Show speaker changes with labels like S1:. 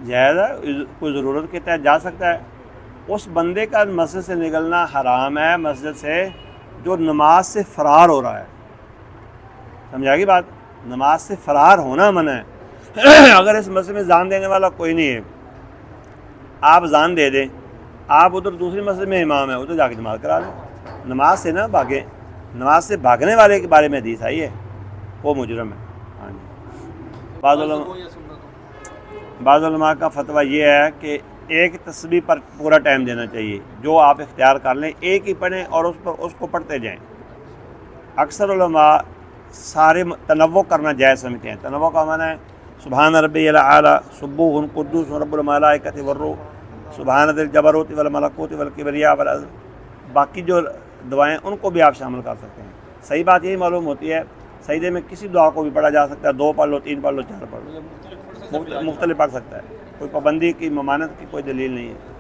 S1: جائز ہے، کوئی ضرورت کے تحت جا سکتا ہے۔ اس بندے کا مسجد سے نکلنا حرام ہے، مسجد سے جو نماز سے فرار ہو رہا ہے، سمجھا گی بات؟ نماز سے فرار ہونا منع ہے۔ اگر اس مسجد میں اذان دینے والا کوئی نہیں ہے، آپ اذان دے دیں، آپ ادھر دوسری مسجد میں امام ہے، ادھر جا کے نماز کرا لیں، نماز سے نہ بھاگیں۔ نماز سے بھاگنے والے کے بارے میں حدیث آئی ہے، وہ مجرم ہے۔ ہاں جی، بعض علماء کا فتویٰ یہ ہے کہ ایک تسبیح پر پورا ٹائم دینا چاہیے، جو آپ اختیار کر لیں، ایک ہی پڑھیں اور اس کو پڑھتے جائیں۔ اکثر علماء سارے تنوع کرنا جائز سمجھتے ہیں۔ تنوع کا معنی ہے سبحان ربی الاعلیٰ، سبوح قدوس رب الملائکۃ والروح، سبحان ذی الجبروت والملکوت والکبریاء والعظمت، باقی جو دعائیں ان کو بھی آپ شامل کر سکتے ہیں۔ صحیح بات یہی معلوم ہوتی ہے سجدے میں کسی دعا کو بھی پڑھا جا سکتا ہے، 2 پڑھ لو، 3 پڑھ لو، 4 پڑھ لو، مختلف پڑھ سکتا ہے، کوئی پابندی کی ممانعت کی کوئی دلیل نہیں ہے۔